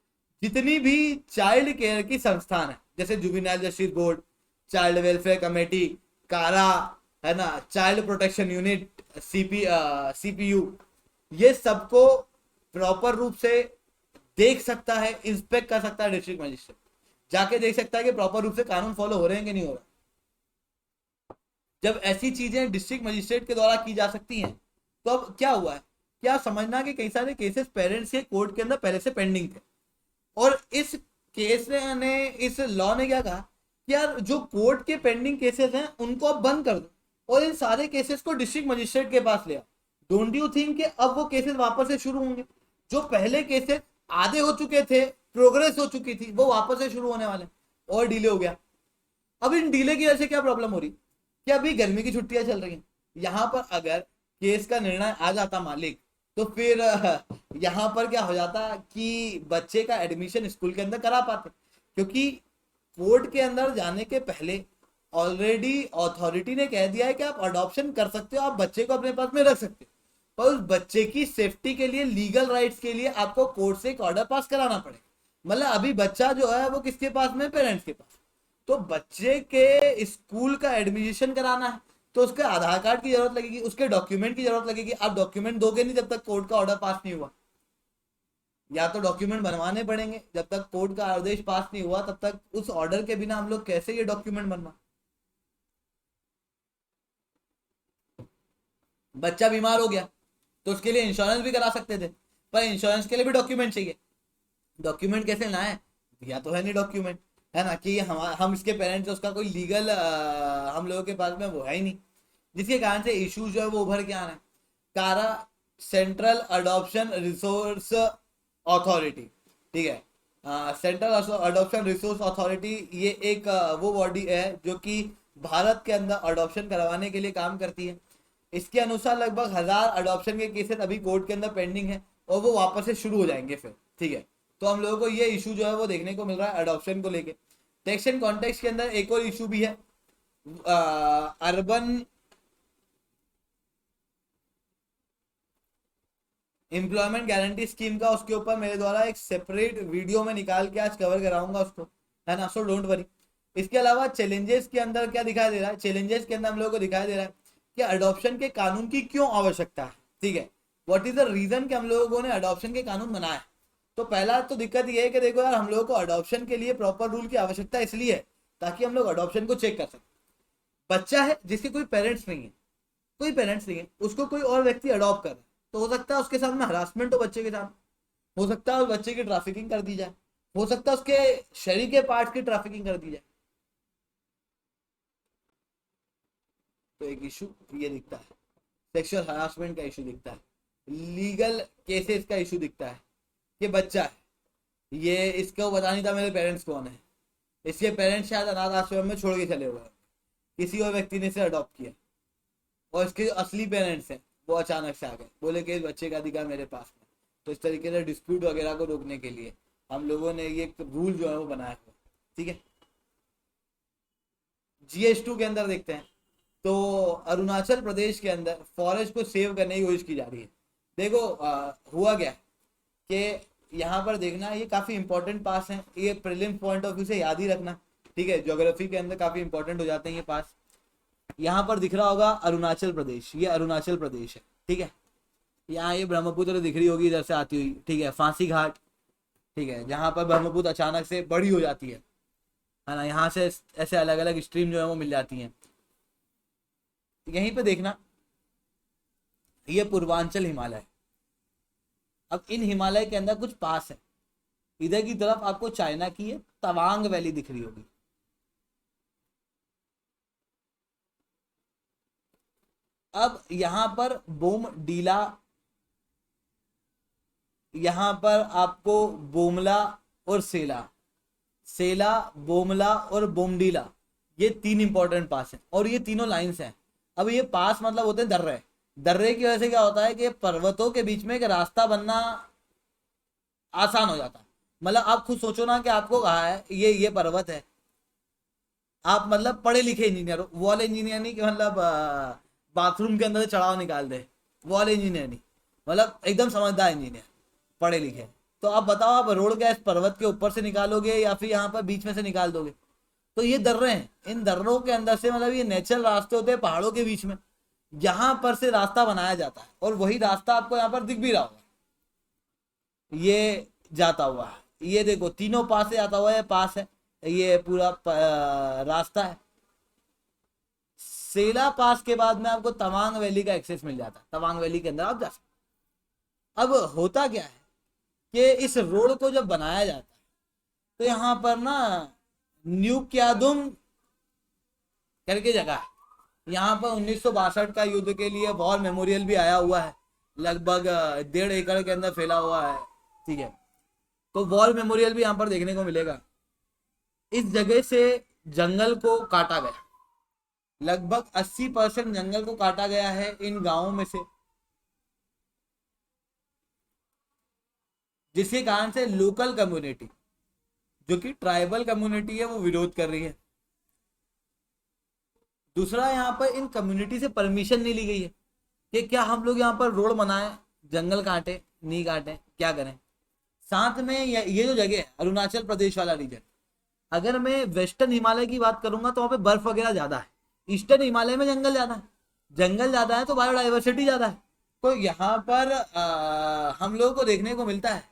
जितनी भी चाइल्ड केयर की संस्थान है, जैसे juvenile justice board, child welfare committee, कारा, है ना, चाइल्ड प्रोटेक्शन यूनिट, सीपीयू, ये सबको प्रॉपर रूप से देख सकता है, इंस्पेक्ट कर सकता है डिस्ट्रिक्ट मजिस्ट्रेट, जाके देख सकता है कि प्रॉपर रूप से कानून फॉलो हो रहे हैं कि नहीं हो रहा। जब ऐसी चीजें डिस्ट्रिक्ट मजिस्ट्रेट के द्वारा की जा सकती हैं, तो अब क्या हुआ है, क्या समझना कि कई सारे केसेस पेरेंट्स के कोर्ट के अंदर पहले से पेंडिंग थे, और इस केस ने इस लॉ ने क्या कहा कि यार जो कोर्ट के पेंडिंग केसेस हैं उनको अब बंद कर दो और इन सारे केसेस को डिस्ट्रिक्ट मजिस्ट्रेट के पास ले आओ। डोंट यू थिंक कि अब वो केसेस वापस से शुरू होंगे? जो पहले केसेस आधे हो चुके थे, प्रोग्रेस हो चुकी थी, वो वापस से शुरू होने वाले, और डिले हो गया। अब इन डिले की वजह से क्या प्रॉब्लम हो रही कि अभी गर्मी की छुट्टियां चल रही हैं, यहाँ पर अगर केस का निर्णय आ जाता मालिक, तो फिर यहाँ पर क्या हो जाता कि बच्चे का एडमिशन स्कूल के अंदर करा पाते, क्योंकि कोर्ट के अंदर जाने के पहले ऑलरेडी अथॉरिटी ने कह दिया है कि आप अडॉप्शन कर सकते हो, आप बच्चे को अपने पास में रख सकते हो, पर उस बच्चे की सेफ्टी के लिए, लीगल राइट्स के लिए आपको कोर्ट से एक ऑर्डर पास कराना पड़ेगा। मतलब अभी बच्चा जो है वो किसके पास में? पेरेंट्स के पास। तो बच्चे के स्कूल का एडमिशन कराना है तो उसके आधार कार्ड की जरूरत लगेगी, उसके डॉक्यूमेंट की जरूरत लगेगी। आप डॉक्यूमेंट दोगे नहीं जब तक कोर्ट का ऑर्डर पास नहीं हुआ, या तो डॉक्यूमेंट बनवाने पड़ेंगे। जब तक कोर्ट का आदेश पास नहीं हुआ तब तक उस ऑर्डर के बिना हम लोग कैसे ये डॉक्यूमेंट बनवा? बच्चा बीमार हो गया तो उसके लिए इंश्योरेंस भी करा सकते थे, पर इंश्योरेंस के लिए भी डॉक्यूमेंट चाहिए। डॉक्यूमेंट कैसे लाए? या तो है नहीं डॉक्यूमेंट, है ना, कि हम इसके पेरेंट्स, उसका कोई लीगल हम लोगों के पास में वो है ही नहीं, जिसके कारण से इश्यूज जो है वो उभर के आ रहे हैं। कारा, सेंट्रल अडॉप्शन रिसोर्स अथॉरिटी, ठीक है, सेंट्रल अडॉप्शन रिसोर्स अथॉरिटी, ये एक वो बॉडी है जो कि भारत के अंदर अडॉप्शन करवाने के लिए काम करती है। इसके अनुसार लगभग 1000 अडॉप्शन के केसेस अभी कोर्ट के अंदर पेंडिंग है और वो वापस से शुरू हो जाएंगे फिर, ठीक है। तो हम लोगों को ये इशू जो है वो देखने को मिल रहा है अडॉप्शन को लेके। टेक्स्ट एंड कॉन्टेक्स्ट के अंदर एक और इशू भी है, अर्बन एम्प्लॉयमेंट गारंटी स्कीम का। उसके ऊपर मेरे द्वारा एक सेपरेट वीडियो में निकाल के आज कवर कराऊंगा उसको, है ना, सो डोंट वरी। इसके अलावा चैलेंजेस के अंदर क्या दिखाई दे रहा है? चैलेंजेस के अंदर हम लोगों को दिखाई दे रहा है कि अडॉप्शन के कानून की क्यों आवश्यकता है, ठीक है, व्हाट इज द रीजन कि हम लोगों ने अडॉप्शन के कानून बनाए। तो पहला तो दिक्कत ये है कि देखो यार, हम लोगों को अडॉप्शन के लिए प्रॉपर रूल की आवश्यकता इसलिए है ताकि हम लोग अडॉप्शन को चेक कर सकें। बच्चा है जिसके कोई पेरेंट्स नहीं है, कोई पेरेंट्स नहीं है, उसको कोई और व्यक्ति अडॉप्ट कर रहा है, तो हो सकता है उसके साथ में हरासमेंट हो बच्चे के साथ, हो सकता है उस बच्चे की ट्रैफिकिंग कर दी जाए, हो सकता है उसके शरीर के पार्ट्स की ट्रैफिकिंग कर दी जाए। तो एक इशू ये दिखता है, सेक्सुअल हरासमेंट का इशू दिखता है, लीगल केसेस का इशू दिखता है कि बच्चा है, ये इसको पता नहीं था मेरे पेरेंट्स कौन है, इसके पेरेंट्स शायद अनाथ आश्रम में छोड़ के चले हुए, किसी और व्यक्ति ने इसे अडॉप्ट किया, और इसके जो असली पेरेंट्स हैं वो अचानक से आ गए, बोले कि इस बच्चे का अधिकार मेरे पास में। तो इस तरीके से डिस्प्यूट वगैरह को रोकने के लिए हम लोगों ने ये रूल जो है वो बनाया हुआ, ठीक है। GS2 के अंदर देखते हैं तो अरुणाचल प्रदेश के अंदर फॉरेस्ट को सेव करने की कोशिश की जा रही है। देखो हुआ क्या कि यहाँ पर देखना, ये काफी इंपॉर्टेंट पास है, ये प्रीलिम्स पॉइंट ऑफ व्यू से याद ही रखना, ठीक है। ज्योग्राफी के अंदर काफी इंपॉर्टेंट हो जाते हैं ये पास। यहाँ पर दिख रहा होगा अरुणाचल प्रदेश, ये अरुणाचल प्रदेश है, ठीक है। यहाँ ये ब्रह्मपुत्र दिख रही होगी इधर से आती हुई, ठीक है, फांसी घाट, ठीक है, जहाँ पर ब्रह्मपुत्र अचानक से बड़ी हो जाती है ना, यहाँ से ऐसे अलग अलग स्ट्रीम जो है वो मिल जाती हैं। यहीं पे देखना, ये पूर्वांचल हिमालय। अब इन हिमालय के अंदर कुछ पास है, इधर की तरफ आपको चाइना की है तवांग वैली दिख रही होगी, अब यहाँ पर बोमडीला, यहाँ पर आपको बोमला और सेला, सेला, बोमला और बोमडीला, ये 3 इंपॉर्टेंट पास हैं और ये तीनों लाइंस हैं। अब ये पास मतलब होते हैं दर्रे, दर्रे की वजह से क्या होता है कि पर्वतों के बीच में एक रास्ता बनना आसान हो जाता है। मतलब आप खुद सोचो ना कि आपको कहा है ये पर्वत है, आप मतलब पढ़े लिखे इंजीनियर हो, वॉल इंजीनियर नहीं कि मतलब बाथरूम के अंदर से चढ़ाव निकाल दे, वॉल इंजीनियर नहीं, मतलब एकदम समझदार इंजीनियर पढ़े लिखे। तो आप बताओ, आप रोड गैस पर्वत के ऊपर से निकालोगे या फिर यहाँ पर बीच में से निकाल दोगे? तो ये दर्रे हैं, इन दर्रों के अंदर से मतलब ये नेचुरल रास्ते होते हैं पहाड़ों के बीच में, यहाँ पर से रास्ता बनाया जाता है और वही रास्ता आपको यहाँ पर दिख भी रहा होगा, ये जाता हुआ है, ये देखो तीनों पास से आता हुआ है, पास है, ये पूरा रास्ता है। सेला पास के बाद में आपको तवांग वैली का एक्सेस मिल जाता है, तवांग वैली के अंदर आप जा सकते। अब होता क्या है कि इस रोड को जब बनाया जाता है तो यहाँ पर ना न्यू क्यादुम करके जगह है, यहाँ पर 1962 का युद्ध के लिए वॉर मेमोरियल भी आया हुआ है, लगभग 1.5 एकड़ के अंदर फैला हुआ है, ठीक है। तो वॉर मेमोरियल भी यहाँ पर देखने को मिलेगा। इस जगह से जंगल को काटा गया, लगभग 80% जंगल को काटा गया है इन गांवों में से, जिसके कारण से लोकल कम्युनिटी जो कि ट्राइबल कम्युनिटी है वो विरोध कर रही है। दूसरा, यहाँ पर इन कम्युनिटी से परमिशन नहीं ली गई है कि क्या हम लोग यहाँ पर रोड बनाएं, जंगल काटे नहीं काटे, क्या करें। साथ में ये जो जगह है अरुणाचल प्रदेश वाला रीजन, अगर मैं वेस्टर्न हिमालय की बात करूंगा तो वहाँ पे बर्फ वगैरह ज्यादा है, ईस्टर्न हिमालय में जंगल ज्यादा है, जंगल ज्यादा है तो बायोडाइवर्सिटी ज्यादा है। तो यहाँ पर हम लोगों को देखने को मिलता है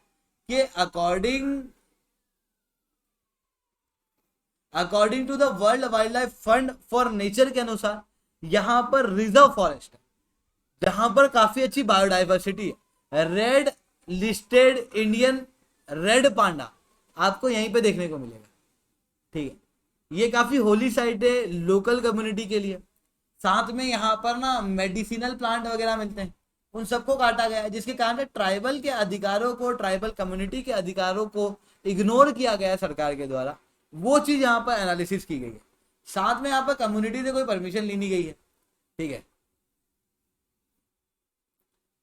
कि according to the World Wildlife Fund for Nature के अनुसार यहाँ पर रिजर्व फॉरेस्ट है, जहां पर काफी अच्छी बायोडाइवर्सिटी है। Red listed Indian red panda आपको यहीं पे देखने को मिलेगा, ठीक है। ये काफी होली साइट है लोकल कम्युनिटी के लिए। साथ में यहाँ पर ना मेडिसिनल प्लांट वगैरह मिलते हैं, उन सबको काटा गया है, जिसके कारण ट्राइबल के अधिकारों को, ट्राइबल कम्युनिटी के अधिकारों को इग्नोर किया गया है सरकार के द्वारा। वो चीज यहाँ पर एनालिसिस की गई है। साथ में यहाँ पर कम्युनिटी से कोई परमिशन ली नहीं गई है, ठीक है।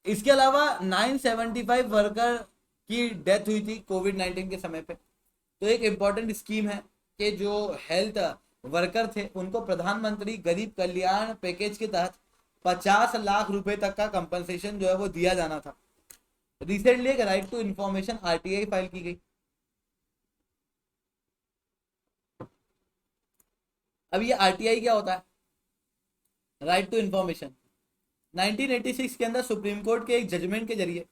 इसके अलावा 975 वर्कर की डेथ हुई थी कोविड-19 के समय पे। तो एक इम्पॉर्टेंट स्कीम है कि जो हेल्थ वर्कर थे उनको प्रधानमंत्री गरीब कल्याण पैकेज के तहत 50 लाख रुपए तक का कंपनसेशन जो है वो दिया जाना था। रिसेंटली एक right to information RTI file की गई। अब ये आरटीआई क्या होता है? राइट टू इंफॉर्मेशन 1986 के अंदर सुप्रीम कोर्ट के एक जजमेंट के जरिए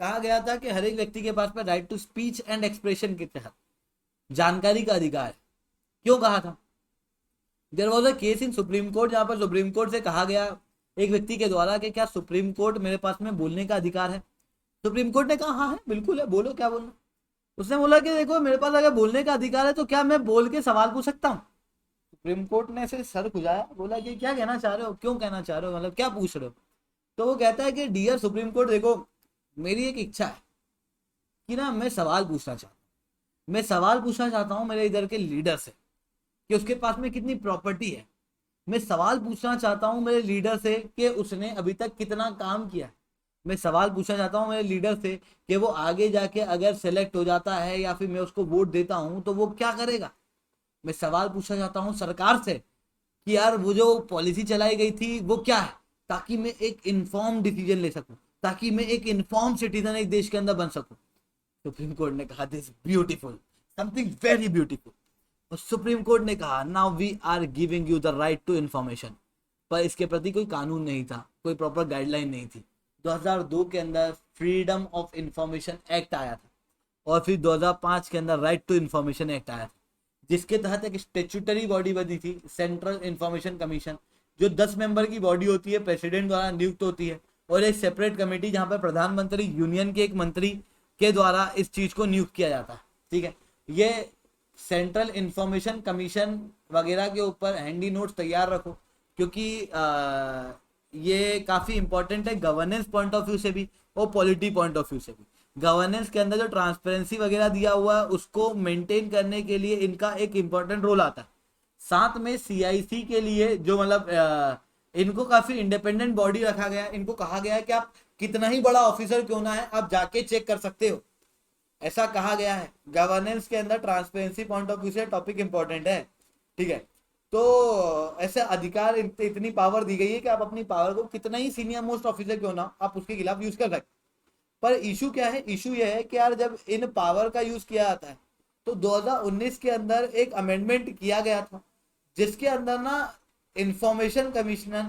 कहा गया था कि हर एक व्यक्ति के पास में right to speech and expression के तहत जानकारी का अधिकार है। क्यों कहा था? There was a case in Supreme Court, जहां पर सुप्रीम कोर्ट से कहा गया एक व्यक्ति के द्वारा कि क्या सुप्रीम कोर्ट मेरे पास में बोलने का अधिकार है? सुप्रीम कोर्ट ने कहा हाँ है, बिल्कुल है, बोलो क्या बोलना। उसने बोला कि देखो मेरे पास अगर बोलने का अधिकार है तो क्या मैं बोल के सवाल पूछ सकता हूँ? सुप्रीम कोर्ट ने ऐसे सर खुजाया, बोला कि क्या कहना चाह रहे हो, क्यों कहना चाह रहे हो, मतलब क्या पूछ रहे हो। तो वो कहता है कि डियर सुप्रीम कोर्ट, देखो मेरी एक इच्छा है कि ना मैं सवाल पूछना चाहता हूँ, मैं सवाल पूछना चाहता हूँ मेरे इधर के लीडर से कि उसके पास में कितनी प्रॉपर्टी है। मैं सवाल पूछना चाहता हूँ मेरे लीडर से कि उसने अभी तक कितना काम किया है। मैं सवाल पूछना चाहता हूँ मेरे लीडर से कि वो आगे जाके अगर सेलेक्ट हो जाता है या फिर मैं उसको वोट देता हूँ तो वो क्या करेगा। मैं सवाल पूछना चाहता हूँ सरकार से कि यार वो जो पॉलिसी चलाई गई थी वो क्या है, ताकि मैं एक इन्फॉर्म डिसीजन ले सकूं, ताकि मैं एक इन्फॉर्म सिटीजन एक देश के अंदर बन सकूं। सुप्रीम कोर्ट ने कहा this beautiful, something very beautiful. और सुप्रीम कोर्ट ने कहा now we are giving you the right to information. पर इसके प्रति कोई कानून नहीं था, कोई प्रॉपर गाइडलाइन नहीं थी। 2002 के अंदर फ्रीडम ऑफ इंफॉर्मेशन एक्ट आया था और फिर 2005 के अंदर राइट टू इंफॉर्मेशन एक्ट आया था, जिसके तहत एक स्टेचुटरी बॉडी बनी थी सेंट्रल इंफॉर्मेशन कमीशन, जो 10 मेंबर की बॉडी होती है, प्रेसिडेंट द्वारा नियुक्त होती है, और एक सेपरेट कमेटी जहां पर प्रधानमंत्री यूनियन के एक मंत्री के द्वारा इस चीज को नियुक्त किया जाता है। ठीक है, ये सेंट्रल इंफॉर्मेशन कमीशन वगैरह के ऊपर हैंडी नोट्स तैयार रखो, क्योंकि ये काफी इंपॉर्टेंट है गवर्नेंस पॉइंट ऑफ व्यू से भी और पॉलिटी पॉइंट ऑफ व्यू से भी। गवर्नेंस के अंदर जो ट्रांसपेरेंसी वगैरह दिया हुआ है उसको मेंटेन करने के लिए इनका एक इंपॉर्टेंट रोल आता है। साथ में सीआईसी के लिए जो मतलब इनको काफी इंडिपेंडेंट बॉडी रखा गया है। इनको कहा गया है कि आप कितना ही बड़ा ऑफिसर क्यों ना है आप जाके चेक कर सकते हो, ऐसा कहा गया है। गवर्नेंस के अंदर ट्रांसपेरेंसी पॉइंट ऑफ व्यू से टॉपिक इंपॉर्टेंट है। ठीक है, तो ऐसे अधिकार इतनी पावर दी गई है कि आप अपनी पावर को कितना ही सीनियर मोस्ट ऑफिसर क्यों ना आप उसके खिलाफ यूज कर सकते। पर इशू क्या है, इशू यह है कि यार जब इन पावर का यूज किया जाता है तो 2019 के अंदर एक अमेंडमेंट किया गया था जिसके अंदर ना इंफॉर्मेशन कमिश्नर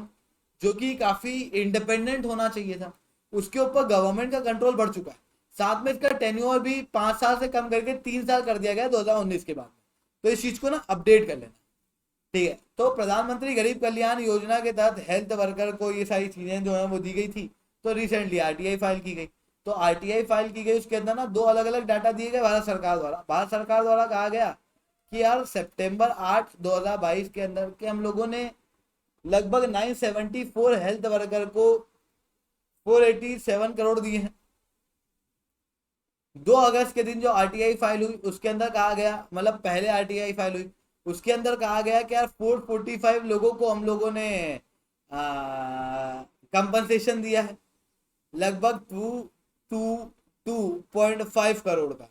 जो कि काफी इंडिपेंडेंट होना चाहिए था, उसके ऊपर गवर्नमेंट का कंट्रोल बढ़ चुका है। साथ में इसका टेन्योर भी 5 साल से कम करके 3 साल कर दिया गया 2019 के बाद। तो इस चीज को ना अपडेट कर लेना। ठीक है, तो प्रधानमंत्री गरीब कल्याण योजना के तहत हेल्थ वर्कर को ये सारी चीजें जो है वो दी गई थी। तो रिसेंटली आरटीआई फाइल की गई, तो आरटीआई फाइल की गई, उसके अंदर ना 2 अलग अलग डाटा दिए गए भारत सरकार द्वारा। भारत सरकार द्वारा कहा गया कि यार सितंबर 8 2022 के अंदर के हम लोगों ने लगभग 974 हेल्थ वर्कर को 487 करोड़ दिए हैं। 2 अगस्त के दिन जो आरटीआई फाइल हुई उसके अंदर कहा गया, मतलब पहले आरटीआई फाइल हुई उसके अंदर कहा गया कि यार 445 लोगों को हम लोगों ने कंपनसेशन दिया है, लगभग 2.5 करोड़ का।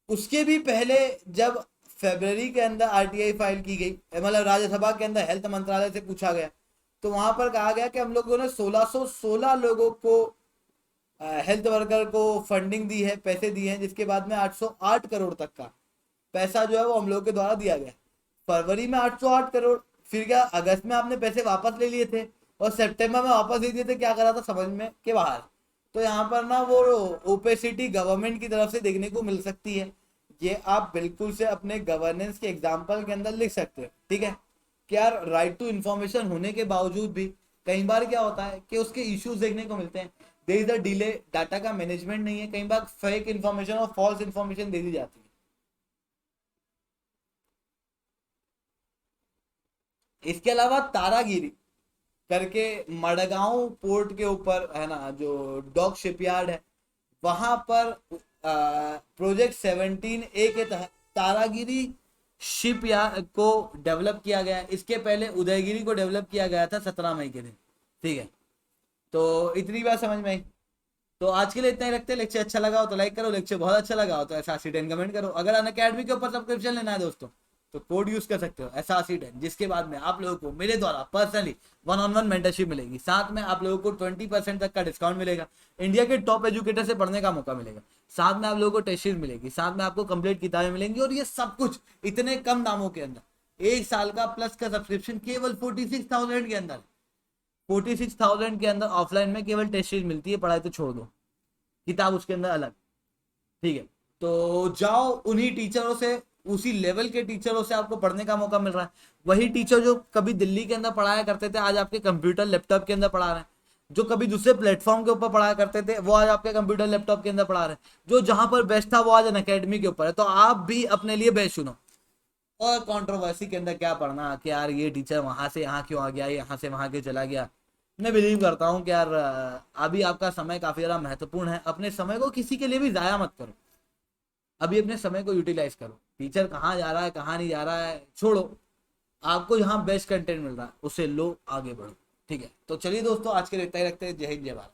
उसके भी पहले जब फरवरी के अंदर आरटीआई फाइल की गई, मतलब राज्यसभा के अंदर हेल्थ मंत्रालय से पूछा गया, तो वहां पर कहा गया कि हम लोगों ने 1616 लोगों को हेल्थ वर्कर को फंडिंग दी है, पैसे दिए हैं, जिसके बाद में 808 करोड़ तक का पैसा जो है वो हम लोग के द्वारा दिया गया। फरवरी में 808 करोड़, फिर क्या अगस्त में आपने पैसे वापस ले लिए थे और सितंबर में वापस दे दिए थे, क्या करा था समझ में के बाहर। तो यहाँ पर ना वो ओपेसिटी गवर्नमेंट की तरफ से देखने को मिल सकती है। ये आप बिल्कुल से अपने गवर्नेंस के एग्जाम्पल के अंदर लिख सकते हो। ठीक है, क्या राइट टू इन्फॉर्मेशन होने के बावजूद भी कई बार क्या होता है कि उसके इश्यूज देखने को मिलते हैं। There is a delay, data का मैनेजमेंट नहीं है, कई बार फेक इन्फॉर्मेशन और फॉल्स इन्फॉर्मेशन दे दी जाती है। इसके अलावा तारागिरी करके मडगांव पोर्ट के ऊपर है ना, जो डॉक शिपयार्ड है, वहां पर प्रोजेक्ट 17A के तहत तारागिरी शिपयार्ड को डेवलप किया गया है। इसके पहले उदयगिरी को डेवलप किया गया था 17 मई के दिन। ठीक है, तो इतनी बात समझ में आई। तो आज के लिए इतना ही रखते हैं। लेक्चर अच्छा लगा हो तो लाइक करो, लेक्चर बहुत अच्छा लगा हो तो SRC10 कमेंट करो। अगर अनअकैडमी के ऊपर सब्सक्रिप्शन लेना है दोस्तों तो कोड यूज कर सकते हो SRC10, जिसके बाद में आप लोगों को मेरे द्वारा पर्सनली 1-on-1 मेंटरशिप मिलेगी। साथ में आप लोगों को 20% तक का डिस्काउंट मिलेगा, इंडिया के टॉप एजुकेटर से पढ़ने का मौका मिलेगा, साथ में आप लोगों को टेस्ट सीरीज मिलेगी, साथ में आपको कंप्लीट किताबें मिलेंगी, और ये सब कुछ इतने कम दामों के अंदर। 1 साल का प्लस का सब्सक्रिप्शन केवल 46,000 के अंदर। 46,000 के अंदर ऑफलाइन में केवल टेस्ट सीरीज मिलती है, पढ़ाई तो छोड़ दो, किताब उसके अंदर अलग। ठीक है, तो जाओ उन्हीं टीचरों से, उसी लेवल के टीचरों से आपको पढ़ने का मौका मिल रहा है। वही टीचर जो कभी दिल्ली के अंदर पढ़ाया करते थे आज आपके कंप्यूटर लैपटॉप के अंदर पढ़ा रहे हैं, जो कभी दूसरे प्लेटफॉर्म के ऊपर पढ़ाया करते थे वो आज आपके कंप्यूटर लैपटॉप के अंदर पढ़ा रहे हैं। जो जहां पर बेस्ट था वो आज अनअकैडमी के ऊपर है। तो आप भी अपने लिए बेस्ट चुनो। और कंट्रोवर्सी के अंदर क्या पढ़ना कि यार ये टीचर वहां से यहाँ क्यों आ गया, यहाँ से वहां क्यों चला गया। मैं बिलीव करता हूँ कि यार अभी आपका समय काफी ज्यादा महत्वपूर्ण है, अपने समय को किसी के लिए भी जाया मत करो, अभी अपने समय को यूटिलाइज करो। टीचर कहाँ जा रहा है कहाँ नहीं जा रहा है छोड़ो, आपको जहाँ बेस्ट कंटेंट मिल रहा है उसे लो, आगे बढ़ो। ठीक है, तो चलिए दोस्तों आज के लिए इतना ही रखते हैं। जय हिंद जय भारत।